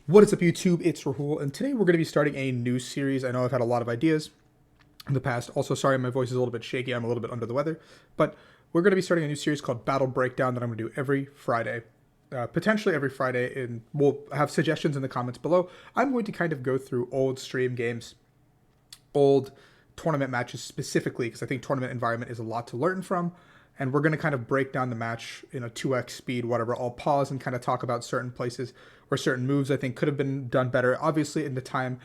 What is up, YouTube? It's Rahul, and today we're going to be starting a new series. I know I've had a lot of ideas in the past. Also, sorry, my voice is a little bit shaky. I'm a little bit under the weather. But we're going to be starting a new series called Battle Breakdown that I'm going to do every Friday. Potentially every Friday, and we'll have suggestions in the comments below. I'm going to kind of go through old stream games, old tournament matches specifically, because I think tournament environment is a lot to learn from. And we're going to kind of break down the match in a 2x speed, whatever. I'll pause and kind of talk about certain places where certain moves I think could have been done better. Obviously, in the time,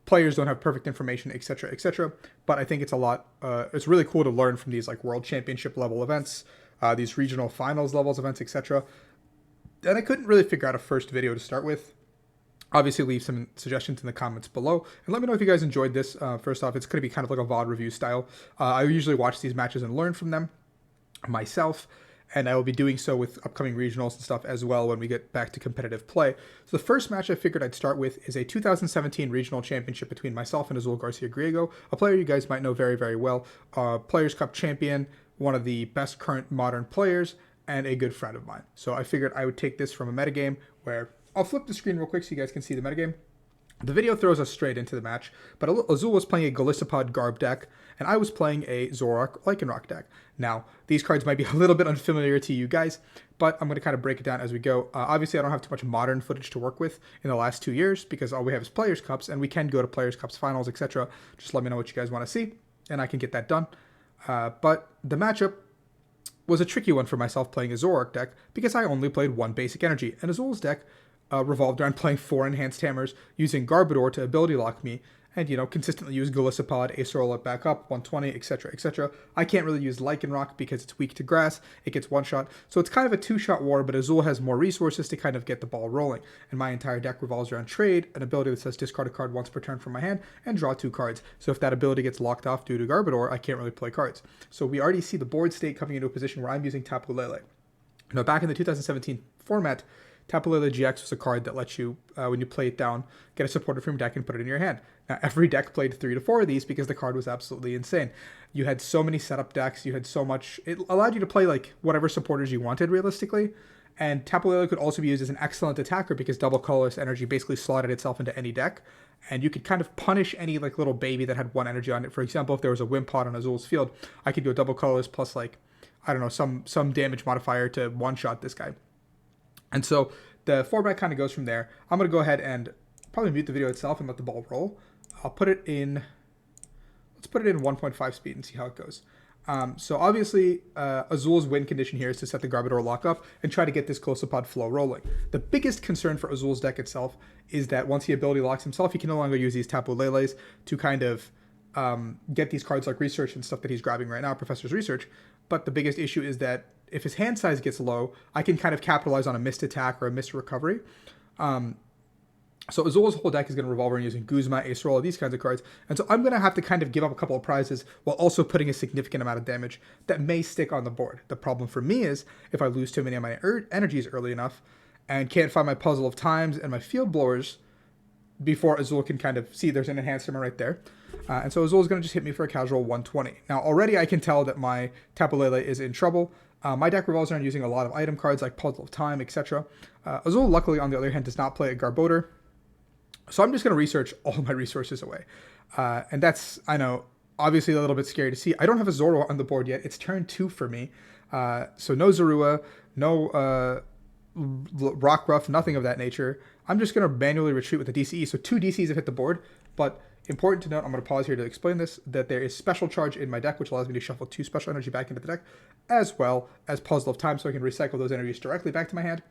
players don't have perfect information, etc., etc. But I think it's a lot. It's really cool to learn from these like world championship level events, these regional finals levels events, etc. And I couldn't really figure out a first video to start with. Obviously, leave some suggestions in the comments below. And let me know if you guys enjoyed this. First off, it's going to be kind of like a VOD review style. I usually watch these matches and learn from them myself, and I will be doing so with upcoming regionals and stuff as well when we get back to competitive play. So the first match I figured I'd start with is a 2017 regional championship between myself and Azul Garcia-Griego, a player you guys might know very, very well, Players Cup champion, one of the best current modern players, and a good friend of mine. So I figured I would take this from a metagame where I'll flip the screen real quick so you guys can see the metagame. The video throws us straight into the match, but Azul was playing a Golisopod Garb deck, and I was playing a Zoroark Lycanroc deck. Now, these cards might be a little bit unfamiliar to you guys, but I'm going to kind of break it down as we go. Obviously, I don't have too much modern footage to work with in the last 2 years, because all we have is Players' Cups, and we can go to Players' Cups finals, etc. Just let me know what you guys want to see, and I can get that done. But the matchup was a tricky one for myself playing a Zoroark deck, because I only played one basic energy, and Azul's deck revolved around playing 4 enhanced hammers, using Garbodor to ability lock me, and, you know, consistently use Golisopod, Acerola back up, 120, etc., etc. I can't really use Lycanroc because it's weak to grass, it gets one-shot, so it's kind of a two-shot war, but Azul has more resources to kind of get the ball rolling, and my entire deck revolves around Trade, an ability that says discard a card once per turn from my hand, and draw 2 cards. So if that ability gets locked off due to Garbodor, I can't really play cards. So we already see the board state coming into a position where I'm using Tapu Lele. Now, back in the 2017 format, Tapu Lele GX was a card that lets you, when you play it down, get a supporter from your deck and put it in your hand. Now, every deck played 3 to 4 of these because the card was absolutely insane. You had so many setup decks, you had so much, it allowed you to play like whatever supporters you wanted realistically, and Tapu Lele could also be used as an excellent attacker because double colorless energy basically slotted itself into any deck, and you could kind of punish any like little baby that had 1 energy on it. For example, if there was a Wimpod on Azul's field, I could do a double colorless plus like, I don't know, some damage modifier to one-shot this guy. And so the format kind of goes from there. I'm going to go ahead and probably mute the video itself and let the ball roll. I'll put it in, let's put it in 1.5 speed and see how it goes. So obviously, Azul's win condition here is to set the Garbodor lock up and try to get this Golisopod flow rolling. The biggest concern for Azul's deck itself is that once he ability locks himself, he can no longer use these Tapu Leles to kind of get these cards like Research and stuff that he's grabbing right now, Professor's Research. But the biggest issue is that if his hand size gets low, I can kind of capitalize on a missed attack or a missed recovery. So Azul's whole deck is going to revolve around using Guzma, Acerola, these kinds of cards. And so I'm going to have to kind of give up a couple of prizes while also putting a significant amount of damage that may stick on the board. The problem for me is if I lose too many of my energies early enough and can't find my Puzzle of Times and my Field Blowers before Azul can kind of see there's an enhanced hammer right there. And so Azul is going to just hit me for a casual 120. Now already I can tell that my Tapu Lele is in trouble. My deck revolves around using a lot of item cards like Puzzle of Time, etc. Azul, luckily, on the other hand, does not play a Garbodor. So I'm just going to research all my resources away. And that's, I know, obviously a little bit scary to see. I don't have a Zoro on the board yet. It's turn 2 for me. So no Zorua, no Rockruff, nothing of that nature. I'm just going to manually retreat with the DCE. So 2 DCs have hit the board, but important to note, I'm going to pause here to explain this, that there is Special Charge in my deck, which allows me to shuffle 2 special energy back into the deck, as well as Puzzle of Time, so I can recycle those energies directly back to my hand,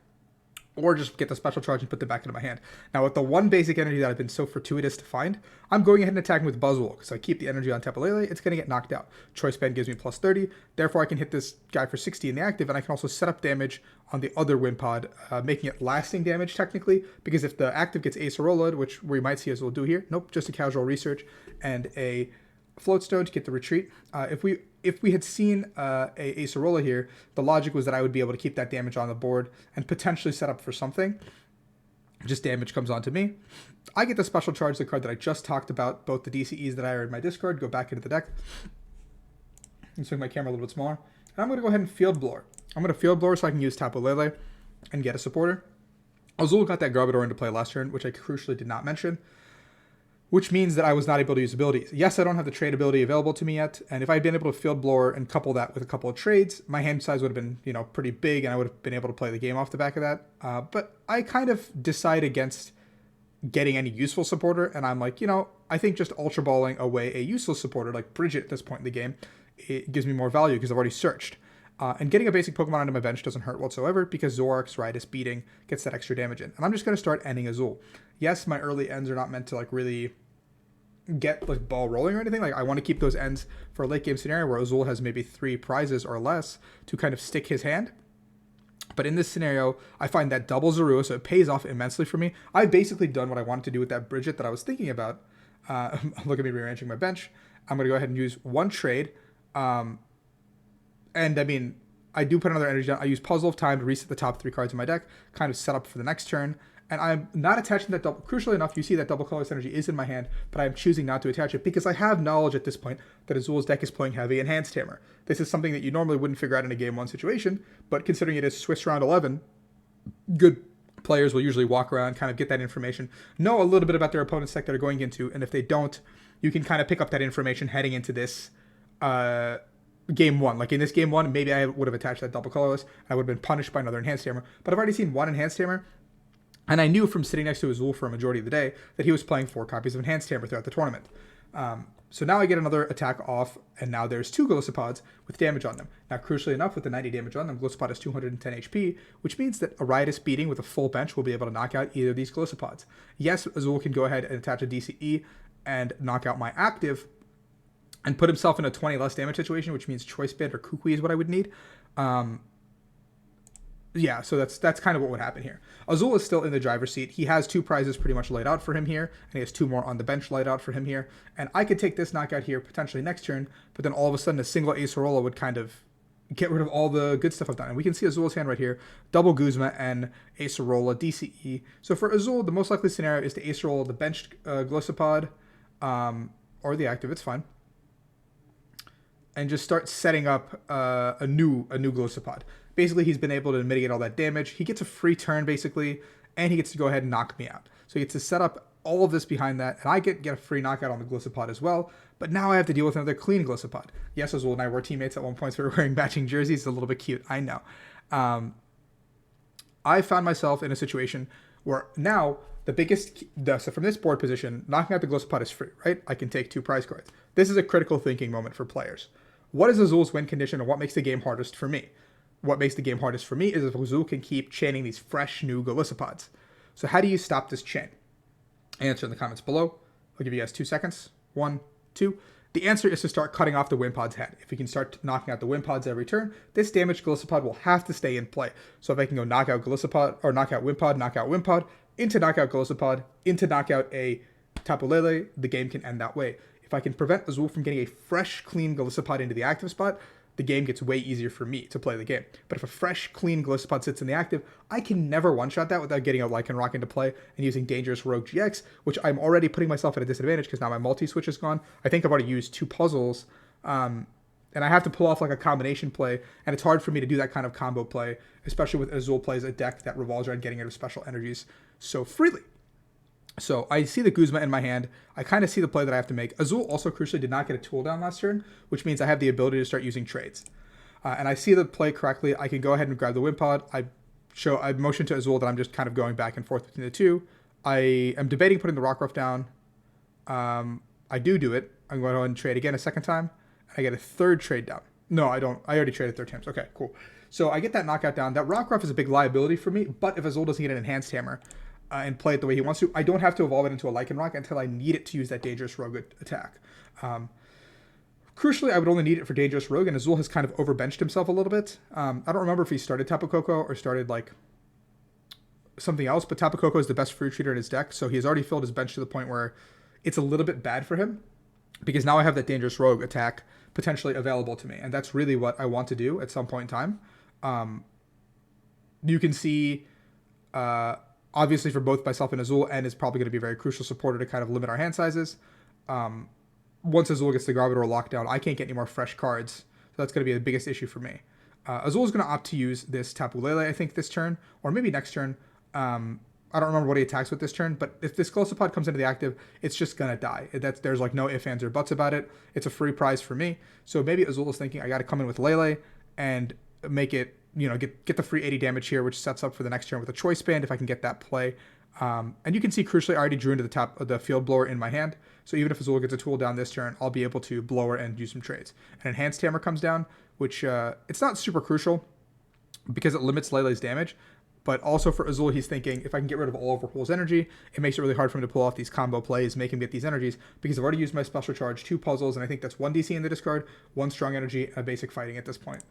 or just get the Special Charge and put them back into my hand. Now, with the 1 basic energy that I've been so fortuitous to find, I'm going ahead and attacking with Buzzwole, because I keep the energy on Tapu Lele, it's going to get knocked out. Choice Band gives me plus 30, therefore I can hit this guy for 60 in the active, and I can also set up damage on the other Wimpod, making it lasting damage, technically, because if the active gets Acerola, which we might see as we'll do here, nope, just a casual Research, and a Floatstone to get the retreat. If we had seen a Acerola here, the logic was that I would be able to keep that damage on the board and potentially set up for something. Just damage comes on to me. I get the Special Charge, the card that I just talked about. Both the DCEs that I are in my discard go back into the deck. Let's make my camera a little bit smaller. And I'm going to go ahead and Field Blower. I'm going to Field Blower so I can use Tapu Lele and get a supporter. Azul got that Garbodor into play last turn, which I crucially did not mention, which means that I was not able to use abilities. Yes, I don't have the trade ability available to me yet, and if I'd been able to Field Blower and couple that with a couple of trades, my hand size would have been, pretty big, and I would have been able to play the game off the back of that. But I kind of decide against getting any useful supporter, and I'm like, I think just Ultra Balling away a useless supporter like Bridget at this point in the game, it gives me more value because I've already searched. And getting a basic Pokemon onto my bench doesn't hurt whatsoever because Zoroark's Ridus Beating gets that extra damage in. And I'm just going to start ending Azul. Yes, my early ends are not meant to really get ball rolling or anything. I want to keep those ends for a late game scenario where Azul has maybe 3 prizes or less to kind of stick his hand. But in this scenario, I find that double Zorua, so it pays off immensely for me. I've basically done what I wanted to do with that Bridget that I was thinking about. Look at me rearranging my bench. I'm going to go ahead and use one trade. And I mean, I do put another energy down. I use Puzzle of Time to reset the top 3 cards in my deck, kind of set up for the next turn. And I'm not attaching that double. Crucially enough, you see that double colorless energy is in my hand, but I'm choosing not to attach it because I have knowledge at this point that Azul's deck is playing heavy Enhanced Hammer. This is something that you normally wouldn't figure out in a Game 1 situation, but considering it is Swiss Round 11, good players will usually walk around, kind of get that information, know a little bit about their opponent's deck that they're going into, and if they don't, you can kind of pick up that information heading into this Game 1. Like in this Game 1, maybe I would have attached that double colorless, and I would have been punished by another Enhanced Hammer, but I've already seen one Enhanced Hammer, and I knew from sitting next to Azul for a majority of the day that he was playing 4 copies of Enhanced Hammer throughout the tournament. So now I get another attack off, and now there's 2 Glissopods with damage on them. Now, crucially enough, with the 90 damage on them, Glissopod has 210 HP, which means that a Ridus Beating with a full bench will be able to knock out either of these Glissopods. Yes, Azul can go ahead and attach a DCE and knock out my active and put himself in a 20 less damage situation, which means Choice Band or Kukui is what I would need. Yeah, so that's kind of what would happen here. Azul is still in the driver's seat. He has 2 prizes pretty much laid out for him here, and he has 2 more on the bench laid out for him here. And I could take this knockout here potentially next turn, but then all of a sudden a single Acerola would kind of get rid of all the good stuff I've done. And we can see Azul's hand right here, double Guzma and Acerola, DCE. So for Azul, the most likely scenario is to Acerola the benched Glissopod, or the active, it's fine, and just start setting up a new Glissopod. Basically, he's been able to mitigate all that damage. He gets a free turn, basically, and he gets to go ahead and knock me out. So he gets to set up all of this behind that, and I get a free knockout on the Glissopod as well, but now I have to deal with another clean Glissopod. Yes, Azul and I were teammates at one point, so we were wearing matching jerseys. It's a little bit cute, I know. I found myself in a situation where now so from this board position, knocking out the Glissopod is free, right? I can take 2 prize cards. This is a critical thinking moment for players. What is Azul's win condition, and what makes the game hardest for me? What makes the game hardest for me is if Azul can keep chaining these fresh new Glissopods. So how do you stop this chain? Answer in the comments below. I'll give you guys 2 seconds. 1, 2. The answer is to start cutting off the Wimpod's head. If we can start knocking out the Wimpods every turn, this damaged Glissopod will have to stay in play. So if I can go knock out Glissopod, or knock out Wimpod, into knockout Glissopod, into knockout a Tapu Lele, the game can end that way. If I can prevent Azul from getting a fresh, clean Glissopod into the active spot, the game gets way easier for me to play the game. But if a fresh, clean Glissopod sits in the active, I can never one-shot that without getting a Lycanroc into play and using Dangerous Rogue GX, which I'm already putting myself at a disadvantage because now my multi-switch is gone. I think I've already used 2 puzzles, and I have to pull off a combination play, and it's hard for me to do that kind of combo play, especially with Azul plays a deck that revolves around getting rid of special energies so freely. So I see the Guzma in my hand. I kind of see the play that I have to make. Azul also crucially did not get a tool down last turn, which means I have the ability to start using trades. And I see the play correctly. I can go ahead and grab the Wimpod. I motion to Azul that I'm just kind of going back and forth between the 2. I am debating putting the Rockruff down. I do it. I'm going to go ahead and trade again a second time. And I get a 3rd trade down. No, I don't. I already traded 3 times. Okay, cool. So I get that knockout down. That Rockruff is a big liability for me, but if Azul doesn't get an Enhanced Hammer, and play it the way he wants to, I don't have to evolve it into a Lycanroc until I need it to use that Dangerous Rogue attack. Crucially, I would only need it for Dangerous Rogue, and Azul has kind of overbenched himself a little bit. I don't remember if he started Tapu Koko or started something else, but Tapu Koko is the best fruit treater in his deck, so he's already filled his bench to the point where it's a little bit bad for him, because now I have that Dangerous Rogue attack potentially available to me, and that's really what I want to do at some point in time. You can see... obviously for both myself and Azul, N is probably going to be a very crucial supporter to kind of limit our hand sizes. Once Azul gets the Garbodor locked down, I can't get any more fresh cards. So that's going to be the biggest issue for me. Azul is going to opt to use this Tapu Lele, I think, this turn, or maybe next turn. I don't remember what he attacks with this turn, but if this Glossopod comes into the active, it's just gonna die. There's like no ifs, ands, or buts about it. It's a free prize for me. So maybe Azul is thinking I got to come in with Lele and make it, get the free 80 damage here, which sets up for the next turn with a Choice Band if I can get that play. And you can see, crucially, I already drew into the top of the Field Blower in my hand. So even if Azul gets a tool down this turn, I'll be able to blower and do some trades. An Enhanced Hammer comes down, which it's not super crucial because it limits Lele's damage. But also for Azul, he's thinking, if I can get rid of all of Rahul's energy, it makes it really hard for him to pull off these combo plays, make him get these energies, because I've already used my special charge, 2 puzzles, and I think that's 1 DC in the discard, 1 strong energy, and a basic fighting at this point.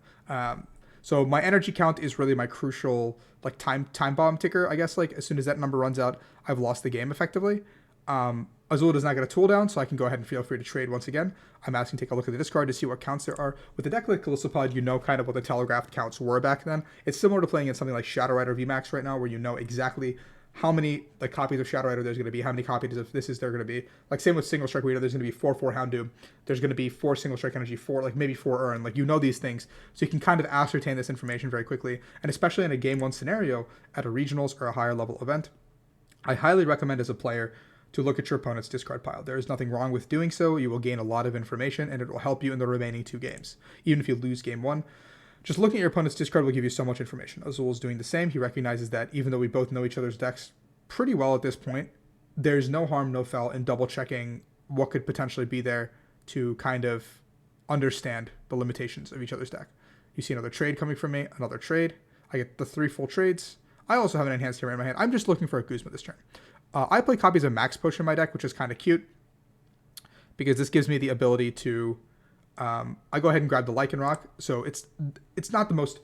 So my energy count is really my crucial like time bomb ticker, I guess. Like as soon as that number runs out, I've lost the game effectively. Azul does not get a tool down, so I can go ahead and feel free to trade once again. I'm asking to take a look at the discard to see what counts there are. With the deck like Calistopod, you know kind of what the telegraphed counts were back then. It's similar to playing in something like Shadow Rider VMAX right now, where you know exactly how many like copies of Shadow Rider there's going to be, how many copies of this is there going to be. Like same with Single Strike Reader, there's going to be 4/4 Houndoom. There's going to be 4 Single Strike Energy, 4 like maybe 4 Urn. Like you know these things, so you can kind of ascertain this information very quickly. And especially in a Game 1 scenario at a regionals or a higher level event, I highly recommend as a player to look at your opponent's discard pile. There is nothing wrong with doing so. You will gain a lot of information, and it will help you in the remaining 2 games. Even if you lose game 1, just looking at your opponent's discard will give you so much information. Azul is doing the same. He recognizes that even though we both know each other's decks pretty well at this point, there's no harm, no foul in double checking what could potentially be there to kind of understand the limitations of each other's deck. You see another trade coming from me, another trade. I get the 3 full trades. I also have an Enhanced Hammer in my hand. I'm just looking for a Guzma this turn. I play copies of Max Potion in my deck, which is kind of cute because this gives me the ability to, I go ahead and grab the Lycanroc. So it's not the most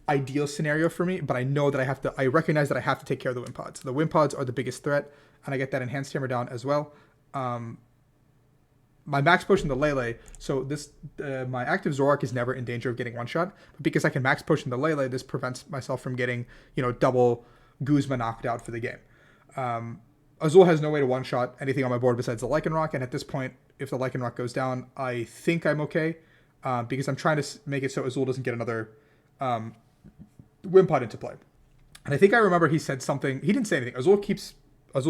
ideal scenario for me, but I know that I recognize that I have to take care of the Wimpods. The Wimpods are the biggest threat, and I get that Enhanced Hammer down as well. My Max Potion, the Lele, so this, my active Zoroark is never in danger of getting one shot, but because I can Max Potion the Lele, this prevents myself from getting, double Guzma knocked out for the game. Azul has no way to one-shot anything on my board besides the Lycanroc, and at this point, if the Lycanroc goes down, I think I'm okay, because I'm trying to make it so Azul doesn't get another Wimpod into play. And I think I remember he said something, he didn't say anything. Azul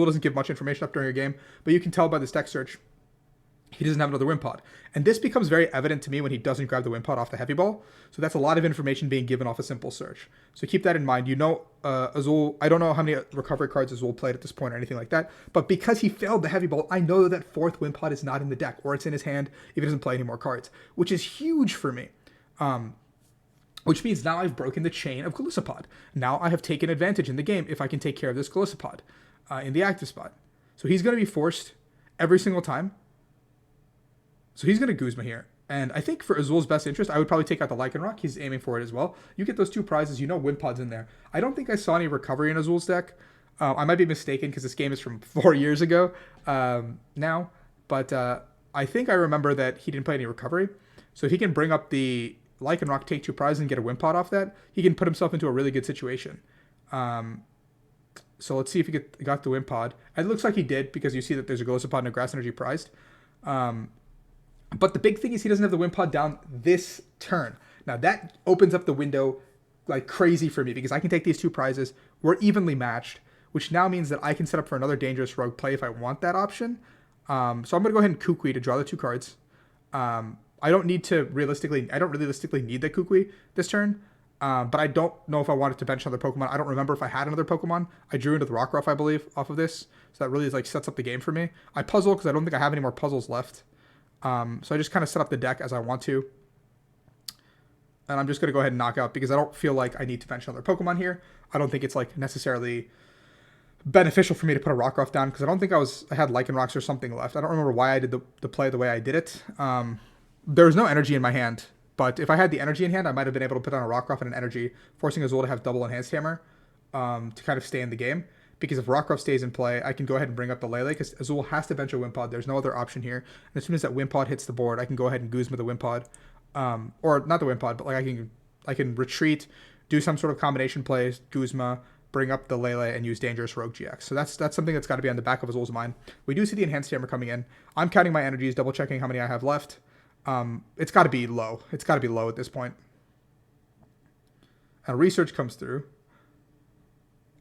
doesn't give much information up during a game, but you can tell by this deck search, he doesn't have another Wimpod. And this becomes very evident to me when he doesn't grab the Wimpod off the Heavy Ball. So that's a lot of information being given off a simple search. So keep that in mind. Azul, I don't know how many recovery cards Azul played at this point or anything like that, but because he failed the Heavy Ball, I know that 4th Wimpod is not in the deck, or it's in his hand if he doesn't play any more cards, which is huge for me. Which means now I've broken the chain of Golisopod. Now I have taken advantage in the game if I can take care of this Golisopod in the active spot. So he's going to be forced every single time. So he's going to Guzma here. And I think for Azul's best interest, I would probably take out the Lycanroc. He's aiming for it as well. You get those 2 prizes. Wimpod's in there. I don't think I saw any recovery in Azul's deck. I might be mistaken because this game is from 4 years ago now. But I think I remember that he didn't play any recovery. So if he can bring up the Lycanroc, take 2 prizes, and get a Wimpod off that, he can put himself into a really good situation. So let's see if he got the Wimpod. It looks like he did because you see that there's a Golisopod and a Grass Energy prized. But the big thing is he doesn't have the Wimpod down this turn. Now that opens up the window like crazy for me because I can take these 2 prizes. We're evenly matched, which now means that I can set up for another dangerous rogue play if I want that option. So I'm going to go ahead and Kukui to draw the 2 cards. I don't realistically need the Kukui this turn. But I don't know if I wanted to bench another Pokemon. I don't remember if I had another Pokemon. I drew into the Rockruff, I believe, off of this. So that really sets up the game for me. I puzzle because I don't think I have any more puzzles left. So I just kind of set up the deck as I want to. And I'm just going to go ahead and knock out because I don't feel like I need to bench another Pokemon here. I don't think it's necessarily beneficial for me to put a Rockruff down because I don't think I had Lycanrocs or something left. I don't remember why I did the play the way I did it. There was no energy in my hand. But if I had the energy in hand, I might have been able to put on a Rockruff and an energy, forcing Azul to have double Enhanced Hammer to kind of stay in the game. Because if Rockruff stays in play, I can go ahead and bring up the Lele because Azul has to bench a Wimpod. There's no other option here. And as soon as that Wimpod hits the board, I can go ahead and Guzma the Wimpod. Or not the Wimpod, but I can retreat, do some sort of combination plays, Guzma, bring up the Lele, and use Dangerous Rogue GX. So that's something that's got to be on the back of Azul's mind. We do see the Enhanced Hammer coming in. I'm counting my energies, double checking how many I have left. It's got to be low. It's got to be low at this point. And research comes through.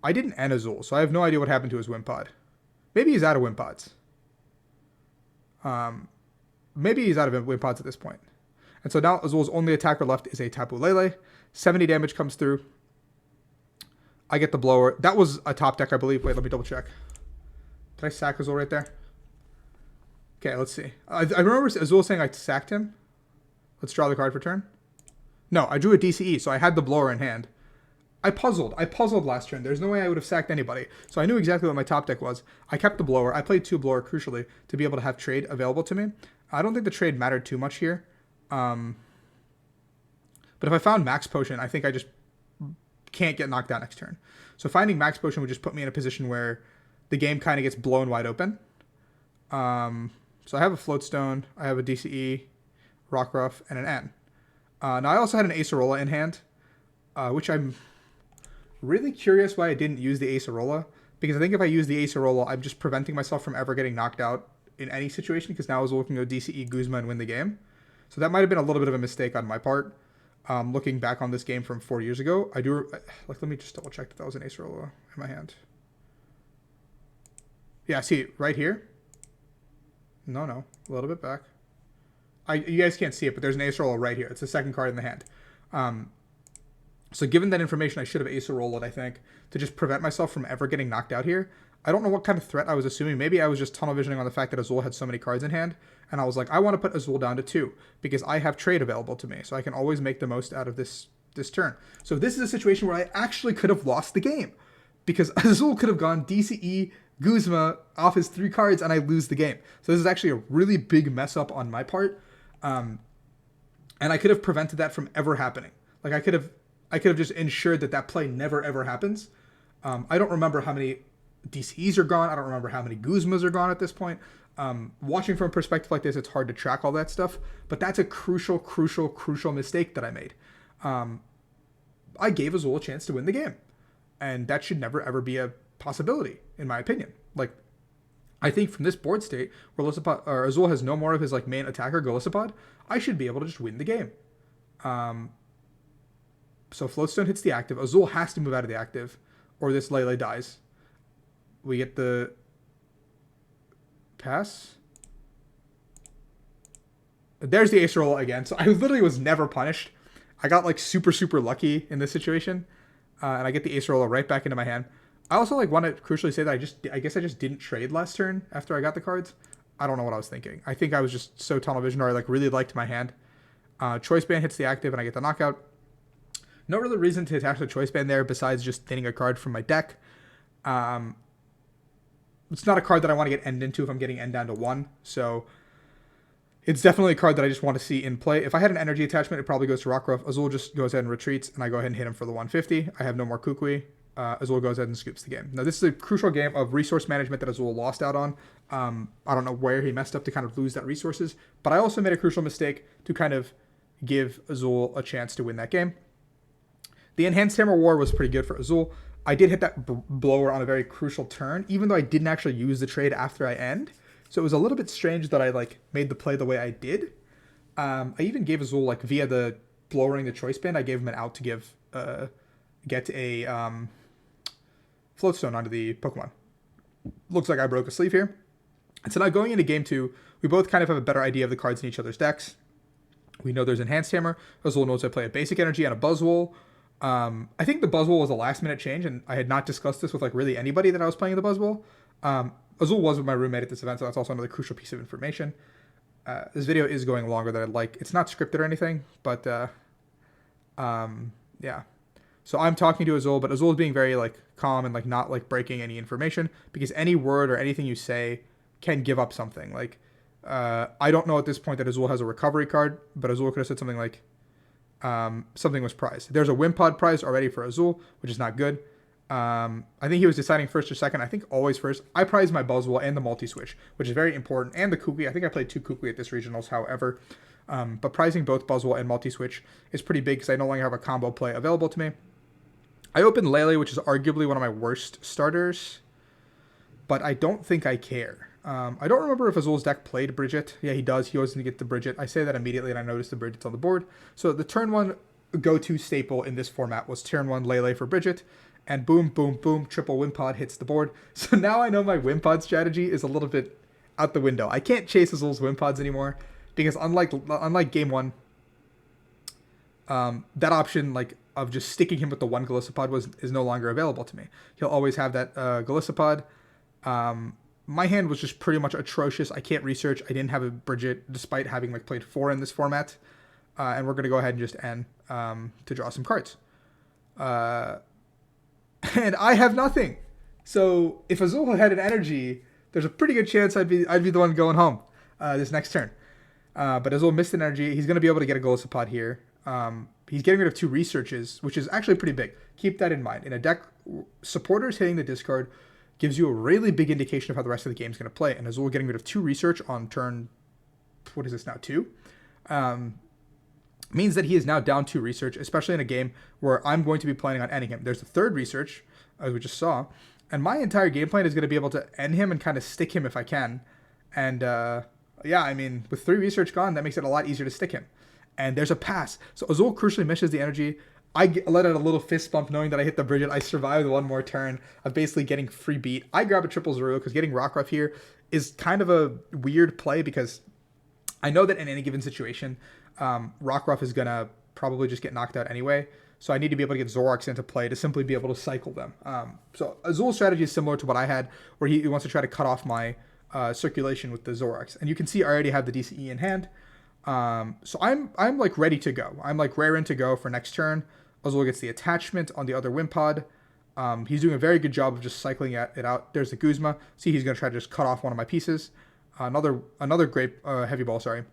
I didn't end Azul, so I have no idea what happened to his win pod. Maybe he's out of win pods. Maybe he's out of win pods at this point. And so now Azul's only attacker left is a Tapu Lele. 70 damage comes through. I get the blower. That was a top deck, I believe. Wait, let me double check. Did I sack Azul right there? Okay, let's see. I remember Azul saying I sacked him. Let's draw the card for turn. No, I drew a DCE, so I had the blower in hand. I puzzled last turn. There's no way I would have sacked anybody. So I knew exactly what my top deck was. I kept the blower. I played 2 blower, crucially, to be able to have trade available to me. I don't think the trade mattered too much here. But if I found Max Potion, I think I just can't get knocked out next turn. So finding Max Potion would just put me in a position where the game kind of gets blown wide open. So I have a Floatstone, I have a DCE, Rockruff, and an N. Now I also had an Acerola in hand, which I'm really curious why I didn't use the Acerola. Because I think if I use the Acerola, I'm just preventing myself from ever getting knocked out in any situation, because now I was looking to go DCE Guzma and win the game. So that might have been a little bit of a mistake on my part. Looking back on this game from 4 years ago, I do let me just double check that was an Acerola in my hand. Yeah, see right here. No, a little bit back. You guys can't see it, but there's an Acerola right here. It's the second card in the hand. So given that information, I should have Acerola, I think, to just prevent myself from ever getting knocked out here. I don't know what kind of threat I was assuming. Maybe I was just tunnel visioning on the fact that Azul had so many cards in hand. And I was like, I want to put Azul down to 2 because I have trade available to me. So I can always make the most out of this turn. So this is a situation where I actually could have lost the game because Azul could have gone DCE Guzma off his 3 cards and I lose the game. So this is actually a really big mess up on my part. And I could have prevented that from ever happening. Like I could have just ensured that play never ever happens. I don't remember how many DCEs are gone. I don't remember how many Guzmas are gone at this point. Watching from a perspective like this, it's hard to track all that stuff. But that's a crucial mistake that I made. I gave Azul a chance to win the game. And that should never ever be a possibility, in my opinion. Like, I think from this board state, where Azul has no more of his like main attacker, Golisopod, I should be able to just win the game. So Floatstone hits the active. Azul has to move out of the active, or this Lele dies. We get the pass. There's the Acerola again. So I literally was never punished. I got like super lucky in this situation. And I get the Acerola right back into my hand. I also like want to crucially say that I guess I just didn't trade last turn after I got the cards. I don't know what I was thinking. I think I was just so tunnel vision, or I like really liked my hand. Choice Band hits the active and I get the knockout. No really reason to attach the Choice Band there besides just thinning a card from my deck. It's not a card that I want to get end into if I'm getting end down to 1. So it's definitely a card that I just want to see in play. If I had an energy attachment, it probably goes to Rockruff. Azul just goes ahead and retreats, and I go ahead and hit him for the 150. I have no more Kukui. Azul goes ahead and scoops the game. Now, this is a crucial game of resource management that Azul lost out on. I don't know where he messed up to kind of lose that resources, but I also made a crucial mistake to kind of give Azul a chance to win that game. The Enhanced Hammer War was pretty good for Azul. I did hit that blower on a very crucial turn, even though I didn't actually use the trade after I end. So it was a little bit strange that I like made the play the way I did. I even gave Azul like via the blowering the Choice Band. I gave him an out to get a Floatstone onto the Pokemon. Looks like I broke a sleeve here. And so now going into game 2, we both kind of have a better idea of the cards in each other's decks. We know there's Enhanced Hammer. Azul knows I play a Basic Energy and a Buzzwole. I think the Buzzwole was a last minute change, and I had not discussed this with like really anybody that I was playing the Buzzwole. Azul was with my roommate at this event, so that's also another crucial piece of information. This video is going longer than I'd like. It's not scripted or anything, but yeah. So I'm talking to Azul, but Azul is being very like calm and like not like breaking any information, because any word or anything you say can give up something. Like I don't know at this point that Azul has a recovery card, but Azul could have said something like something was prized. There's a Wimpod prize already for Azul, which is not good. I think he was deciding first or second. I think always first. I prized my Buzzwole and the multi-switch, which is very important, and the Kukui. I think I played 2 Kukui at this regionals, however. But prizing both Buzzwole and multi-switch is pretty big because I no longer have a combo play available to me. I opened Lele, which is arguably one of my worst starters, but I don't think I care. I don't remember if Azul's deck played Bridget. Yeah, he does. He always needs to get the Bridget. I say that immediately, and I noticed the Bridget's on the board. So the turn 1 go-to staple in this format was turn 1 Lele for Bridget, and boom, boom, boom, triple Wimpod hits the board. So now I know my Wimpod strategy is a little bit out the window. I can't chase Azul's Wimpods anymore because unlike game one, that option like of just sticking him with the one Golisopod is no longer available to me. He'll always have that Golisopod. My hand was just pretty much atrocious. I can't research. I didn't have a Bridget despite having like played 4 in this format. And we're going to go ahead and just end to draw some cards. And I have nothing. So if Azul had an energy, there's a pretty good chance I'd be the one going home this next turn. But Azul missed an energy. He's going to be able to get a Golisopod here. He's getting rid of 2 researches, which is actually pretty big. Keep that in mind. In a deck, supporters hitting the discard gives you a really big indication of how the rest of the game is going to play. And Azul getting rid of 2 research on turn, what is this now, 2? Means that he is now down 2 research, especially in a game where I'm going to be planning on ending him. There's the 3rd research, as we just saw. And my entire game plan is going to be able to end him and kind of stick him if I can. And yeah, I mean, with 3 research gone, that makes it a lot easier to stick him. And there's a pass. So Azul crucially misses the energy. I let out a little fist bump knowing that I hit the Bridget. I survived one more turn of basically getting free beat. I grab a triple Zorua because getting Rockruff here is kind of a weird play because I know that in any given situation, Rockruff is going to probably just get knocked out anyway. So I need to be able to get Zoroarks into play to simply be able to cycle them. So Azul's strategy is similar to what I had, where he wants to try to cut off my circulation with the Zoroarks. And you can see I already have the DCE in hand. So I'm like ready to go. I'm like raring to go for next turn. Azul gets the attachment on the other Wimpod. He's doing a very good job of just cycling it out. There's the Guzma. See, he's going to try to just cut off one of my pieces. Another great heavy ball, sorry.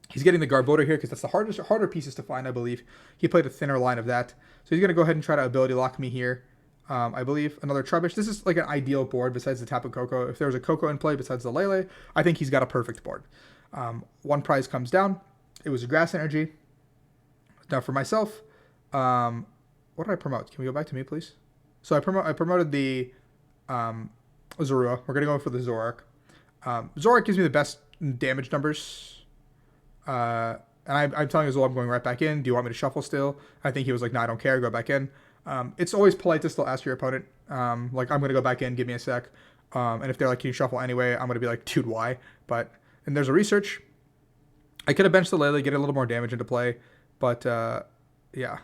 He's getting the Garbodor here because that's the harder pieces to find, I believe. He played a thinner line of that. So he's going to go ahead and try to ability lock me here. I believe another Trubbish. This is like an ideal board besides the Tapu Koko. If there was a Koko in play besides the Lele, I think he's got a perfect board. 1 prize comes down. It was a Grass Energy. Now for myself, what did I promote? Can we go back to me, please? So I promoted the Zorua. We're going to go for the Zoroark. Zoroark gives me the best damage numbers. And I'm telling Azul I'm going right back in. Do you want me to shuffle still? I think he was like, no, I don't care. Go back in. It's always polite to still ask your opponent. Like, I'm going to go back in. Give me a sec. And if they're like, can you shuffle anyway? I'm going to be like, dude, why? And there's a research. I could have benched the Lele, get a little more damage into play. But, yeah.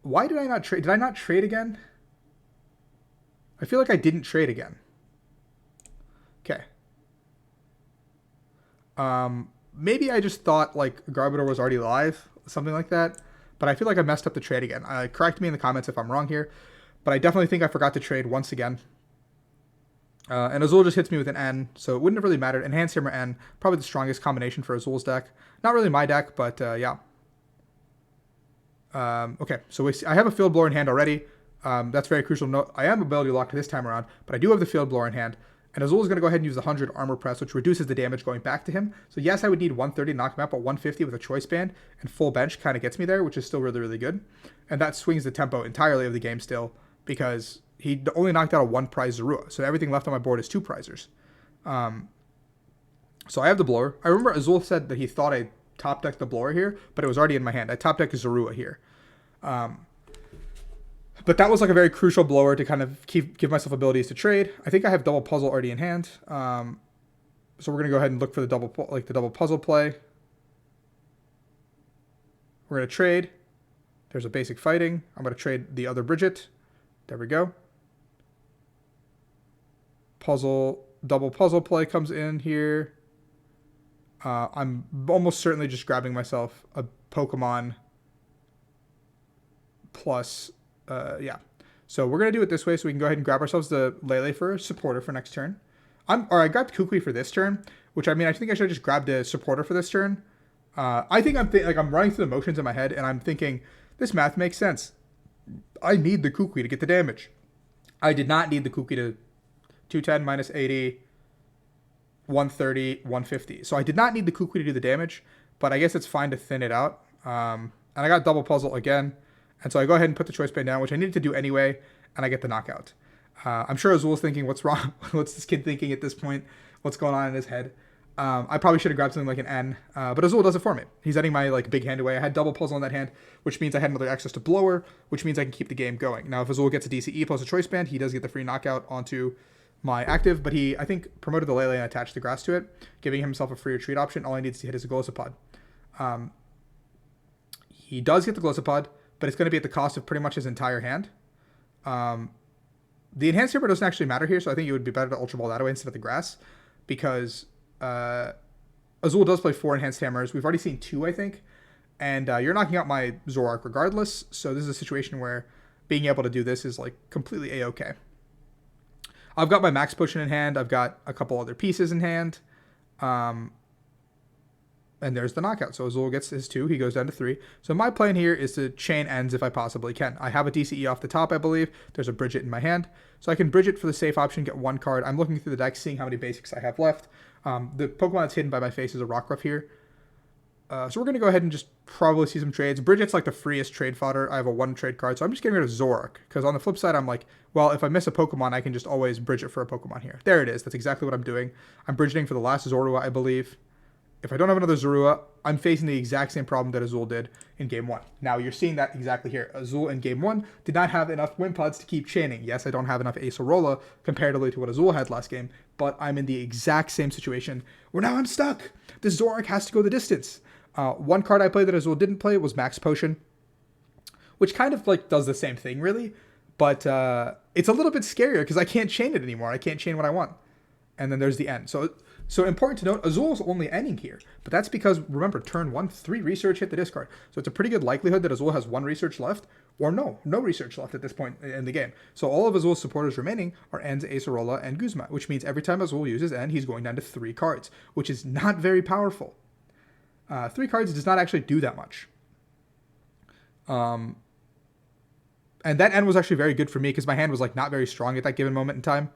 Why did I not trade? Did I not trade again? I feel like I didn't trade again. Okay. Maybe I just thought like Garbodor was already live, something like that. But I feel like I messed up the trade again. Correct me in the comments if I'm wrong here. But I definitely think I forgot to trade once again. And Azul just hits me with an N, so it wouldn't have really mattered. Enhanced Hammer N, probably the strongest combination for Azul's deck. Not really my deck, but yeah. Okay, so I have a Field Blower in hand already. That's very crucial to note. I am ability locked this time around, but I do have the Field Blower in hand. And Azul is going to go ahead and use the 100 Armor Press, which reduces the damage going back to him. So yes, I would need 130 to knock him out, but 150 with a Choice Band and full bench kind of gets me there, which is still really, really good. And that swings the tempo entirely of the game still, because he only knocked out a 1-prize Zorua. So everything left on my board is 2 prizers. So I have the Blower. I remember Azul said that he thought I top decked the Blower here, but it was already in my hand. I top decked Zorua here. But that was like a very crucial blower to kind of give myself abilities to trade. I think I have double puzzle already in hand. So we're gonna go ahead and look for the double puzzle play. We're gonna trade. There's a basic fighting. I'm gonna trade the other Bridget. There we go. Double puzzle play comes in here. I'm almost certainly just grabbing myself a Pokemon plus. Yeah. So we're going to do it this way so we can go ahead and grab ourselves the Lele for a supporter for next turn. I grabbed Kukui for this turn, which I mean, I think I should have just grabbed a supporter for this turn. I think I'm running through the motions in my head and I'm thinking, this math makes sense. I need the Kukui to get the damage. I did not need the Kukui to 210 minus 80, 130, 150. So I did not need the Kukui to do the damage, but I guess it's fine to thin it out. And I got double puzzle again. And so I go ahead and put the Choice Band down, which I needed to do anyway, and I get the knockout. I'm sure Azul's thinking, what's wrong? What's this kid thinking at this point? What's going on in his head? I probably should have grabbed something like an N, but Azul does it for me. He's ending my like big hand away. I had double puzzle on that hand, which means I had another access to blower, which means I can keep the game going. Now, if Azul gets a DCE plus a choice band, he does get the free knockout onto my active, but he, I think, promoted the Lele and attached the grass to it, giving himself a free retreat option. All he needs to hit is a Glossopod. He does get the Glossopod, but it's going to be at the cost of pretty much his entire hand. The enhanced hammer doesn't actually matter here, so I think it would be better to Ultra Ball that way instead of the grass, because Azul does play 4 enhanced hammers. We've already seen 2, I think, and you're knocking out my Zoroark regardless, so this is a situation where being able to do this is like completely A-okay. I've got my Max Potion in hand. I've got a couple other pieces in hand. And there's the knockout. So Azul gets his 2. He goes down to 3. So my plan here is to chain ends if I possibly can. I have a DCE off the top, I believe. There's a Bridget in my hand. So I can Bridget for the safe option, get 1 card. I'm looking through the deck, seeing how many basics I have left. The Pokemon that's hidden by my face is a Rockruff here. So we're going to go ahead and just probably see some trades. Bridget's like the freest trade fodder. I have a 1 trade card. So I'm just getting rid of Zoroark. Because on the flip side, I'm like, well, if I miss a Pokemon, I can just always Bridget for a Pokemon here. There it is. That's exactly what I'm doing. I'm Bridgeting for the last Zorua, I believe. If I don't have another Zorua, I'm facing the exact same problem that Azul did in Game 1. Now, you're seeing that exactly here. Azul in Game 1 did not have enough Wimpods to keep chaining. Yes, I don't have enough Acerola comparatively to what Azul had last game, but I'm in the exact same situation where now I'm stuck. This Zoroark has to go the distance. 1 card I played that Azul didn't play was Max Potion, which kind of like does the same thing, really, but it's a little bit scarier because I can't chain it anymore. I can't chain what I want. And then there's the end. So important to note, Azul's only ending here, but that's because, remember, turn 1, 3 research, hit the discard. So it's a pretty good likelihood that Azul has 1 research left, or no research left at this point in the game. So all of Azul's supporters remaining are Ends, Acerola, and Guzma, which means every time Azul uses End, he's going down to 3 cards, which is not very powerful. 3 cards does not actually do that much. And that End was actually very good for me because my hand was like not very strong at that given moment in time.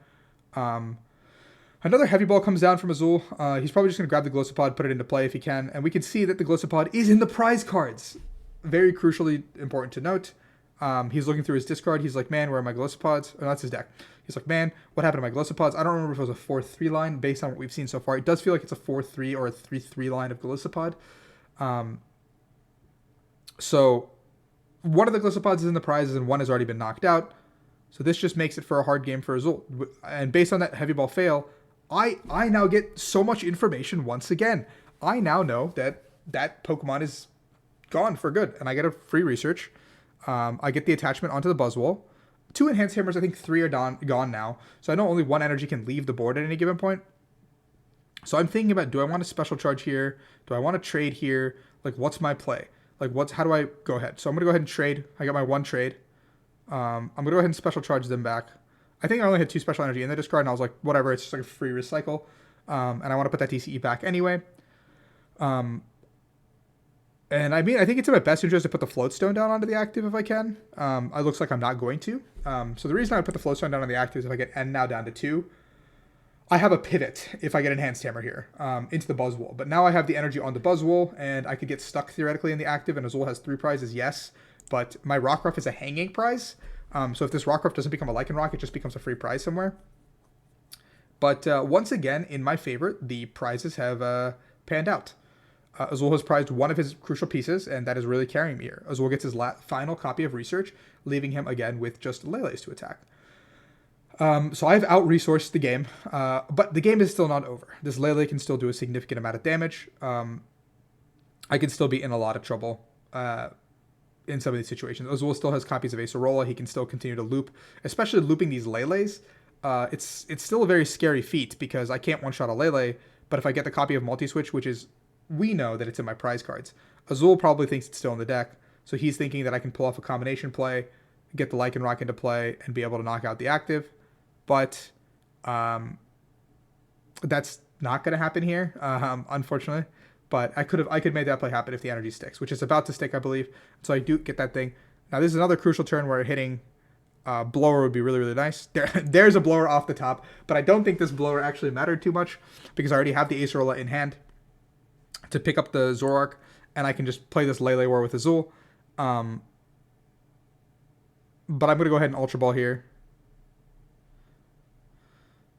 Another Heavy Ball comes down from Azul. He's probably just going to grab the Glossopod, put it into play if he can. And we can see that the Glossopod is in the prize cards. Very crucially important to note. He's looking through his discard. He's like, man, where are my Glossopods? Oh, that's his deck. He's like, man, what happened to my Glossopods? I don't remember if it was a 4-3 line based on what we've seen so far. It does feel like it's a 4-3 or a 3-3 line of Glossopod. So one of the Glossopods is in the prizes and 1 has already been knocked out. So this just makes it for a hard game for Azul. And based on that Heavy Ball fail, I now get so much information once again. I now know that that Pokemon is gone for good, and I get a free research. I get the attachment onto the Buzzwole. 2 enhanced hammers, I think 3 are gone now. So I know only 1 energy can leave the board at any given point. So I'm thinking about, do I want a special charge here? Do I want to trade here? Like, what's my play? Like, how do I go ahead? So I'm going to go ahead and trade. I got my 1 trade. I'm going to go ahead and special charge them back. I think I only had 2 special energy in the discard, and I was like, whatever, it's just like a free recycle. And I want to put that DCE back anyway. And I mean, I think it's in my best interest to put the Floatstone down onto the active if I can. It looks like I'm not going to. So the reason I put the Floatstone down on the active is if I get N now down to 2, I have a pivot if I get Enhanced Hammer here into the Buzzwole. But now I have the energy on the Buzzwole, and I could get stuck theoretically in the active, and Azul has 3 prizes, yes. But my Rockruff is a hanging prize. So if this Rockruff doesn't become a Lycanroc, it just becomes a free prize somewhere. But once again, in my favor, the prizes have panned out. Azul has prized 1 of his crucial pieces, and that is really carrying me here. Azul gets his final copy of Research, leaving him again with just Lele's to attack. So I've out-resourced the game, but the game is still not over. This Lele can still do a significant amount of damage. I could still be in a lot of trouble in some of these situations. Azul still has copies of Acerola. He can still continue to loop, especially looping these Leles. It's still a very scary feat because I can't one-shot a Lele, but if I get the copy of Multi-Switch, which is, we know that it's in my prize cards, Azul probably thinks it's still in the deck, so he's thinking that I can pull off a combination play, get the Lycanroc into play, and be able to knock out the active, but that's not going to happen here, unfortunately. But I could make that play happen if the energy sticks, which is about to stick, I believe. So I do get that thing. Now, this is another crucial turn where hitting Blower would be really, really nice. There's a Blower off the top, but I don't think this Blower actually mattered too much because I already have the Acerola in hand to pick up the Zoroark, and I can just play this Lele War with Azul. But I'm going to go ahead and Ultra Ball here.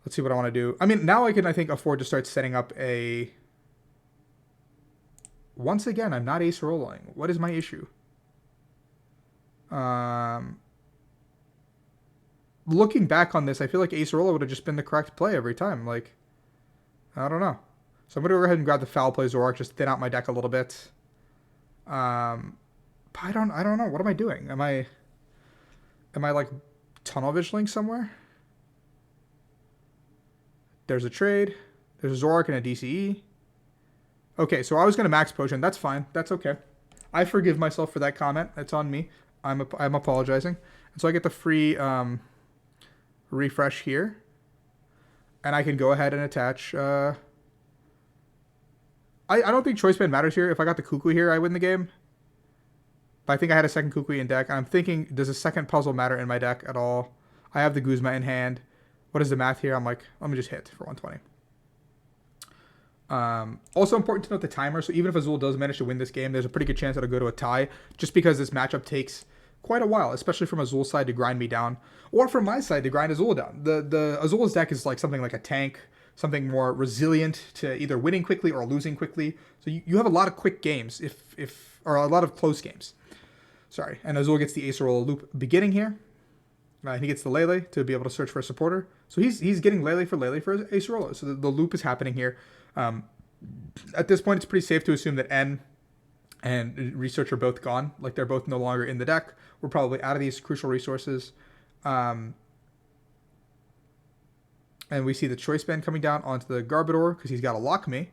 Let's see what I want to do. I mean, now I can, I think, afford to start setting up a... Once again, I'm not ace rolling. What is my issue? Looking back on this, I feel like ace roller would have just been the correct play every time. Like, I don't know. So I'm going to go ahead and grab the foul play Zorak, just thin out my deck a little bit. But I don't know. What am I doing? Am I like tunnel visioning somewhere? There's a trade. There's a Zorak and a DCE. Okay, so I was going to max potion. That's fine. That's okay. I forgive myself for that comment. It's on me. I'm apologizing. And so I get the free refresh here. And I can go ahead and attach... I don't think choice band matters here. If I got the Kukui here, I win the game. But I think I had a second Kukui in deck. And I'm thinking, does a second puzzle matter in my deck at all? I have the Guzma in hand. What is the math here? I'm like, let me just hit for 120. Also important to note the timer. So even if Azul does manage to win this game, there's a pretty good chance it'll go to a tie, just because this matchup takes quite a while, especially from Azul's side to grind me down, or from my side to grind Azul down. The Azul's deck is like something like a tank, something more resilient to either winning quickly or losing quickly. So you have a lot of quick games, or a lot of close games. Sorry, and Azul gets the Ace Roll loop beginning here. He gets the Lele to be able to search for a supporter. So he's getting Lele for Ace Roller. So the loop is happening here. At this point, it's pretty safe to assume that N and Research are both gone. Like, they're both no longer in the deck. We're probably out of these crucial resources. And we see the Choice Band coming down onto the Garbodor because he's got to lock me.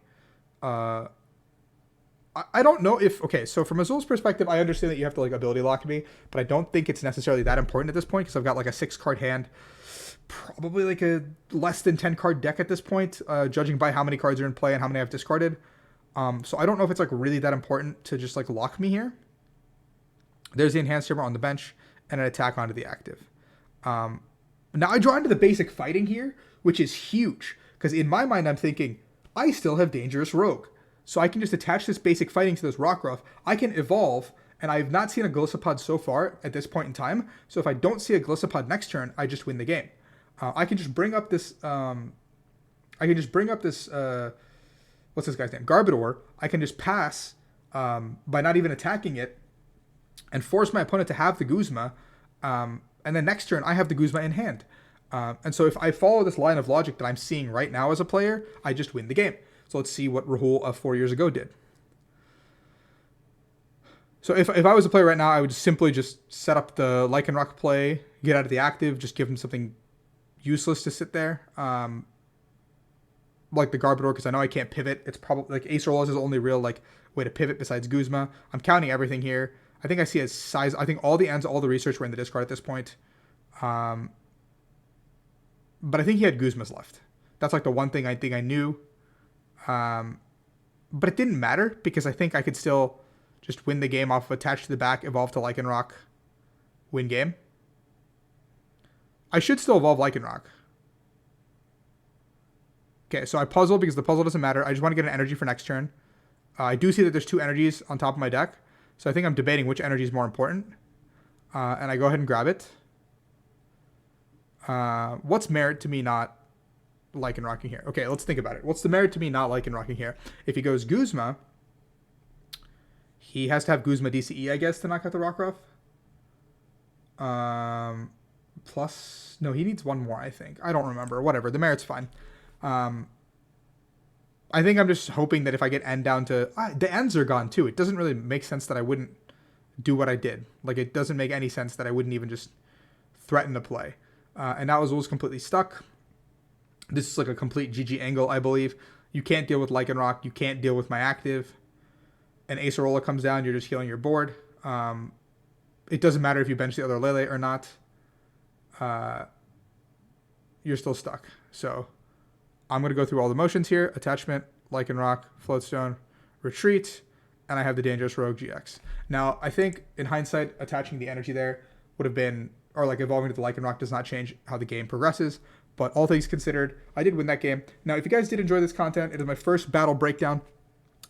I don't know if... Okay, so from Azul's perspective, I understand that you have to, like, ability lock me, but I don't think it's necessarily that important at this point because I've got, like, a 6-card hand. Probably, like, a less than 10-card deck at this point, judging by how many cards are in play and how many I've discarded. So I don't know if it's, like, really that important to just, like, lock me here. There's the Enhanced Hammer on the bench and an attack onto the active. Now I draw into the basic fighting here, which is huge, because in my mind I'm thinking, I still have Dangerous Rogue. So I can just attach this basic fighting to this Rockruff. I can evolve, and I've not seen a Gliscopod so far at this point in time. So if I don't see a Gliscopod next turn, I just win the game. I can just bring up this... what's this guy's name? Garbodor. I can just pass by not even attacking it and force my opponent to have the Guzma. And then next turn, I have the Guzma in hand. And so if I follow this line of logic that I'm seeing right now as a player, I just win the game. So let's see what Rahul of 4 years ago did. So if I was a player right now, I would simply just set up the Lycanroc play, get out of the active, just give him something useless to sit there. Like the Garbodor, because I know I can't pivot. It's probably like Ace Roll is his only real like way to pivot besides Guzma. I'm counting everything here. I think I see a size. I think all the ends, all the research were in the discard at this point. But I think he had Guzmas left. That's like the one thing I think I knew. But it didn't matter because I think I could still just win the game off of attach to the back, evolve to Lycanroc, win game. I should still evolve Lycanroc. Okay, so I puzzle because the puzzle doesn't matter. I just want to get an energy for next turn. I do see that there's 2 energies on top of my deck. So I think I'm debating which energy is more important. And I go ahead and grab it. What's merit to me not Lycanrocking here? Okay, let's think about it. What's the merit to me not Lycanrocking here? If he goes Guzma, he has to have Guzma DCE, I guess, to knock out the Rockruff. Plus, no, he needs one more, I think. I don't remember. Whatever, the merit's fine. I think I'm just hoping that if I get N down to... the N's are gone, too. It doesn't really make sense that I wouldn't do what I did. Like, it doesn't make any sense that I wouldn't even just threaten to play. And now Azul's completely stuck. This is like a complete GG angle, I believe. You can't deal with Lycanroc. You can't deal with my active. And Acerola comes down. You're just healing your board. It doesn't matter if you bench the other Lele or not. You're still stuck. So I'm going to go through all the motions here. Attachment, Lycanroc, Floatstone, Retreat, and I have the Dangerous Rogue GX. Now, I think in hindsight, attaching the energy there would have been, or like evolving to the Lycanroc does not change how the game progresses. But all things considered, I did win that game. Now, if you guys did enjoy this content, it is my first battle breakdown.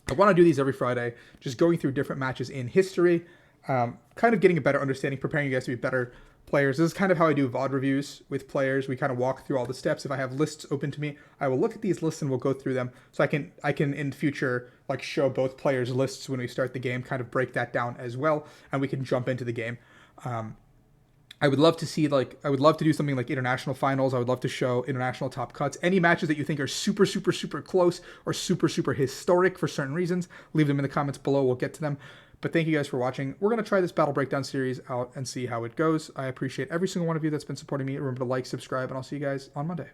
I want to do these every Friday, just going through different matches in history, kind of getting a better understanding, preparing you guys to be better players. This is kind of how I do VOD reviews with players. We kind of walk through all the steps. If I have lists open to me, I will look at these lists and we'll go through them. So I can in future like show both players' lists when we start the game, kind of break that down as well, and we can jump into the game. I would love to see I would love to do something like international finals. I would love to show international top cuts. Any matches that you think are super, super, super close or super, super historic for certain reasons, leave them in the comments below. We'll get to them. But thank you guys for watching. We're going to try this Battle Breakdown series out and see how it goes. I appreciate every single one of you that's been supporting me. Remember to like, subscribe, and I'll see you guys on Monday.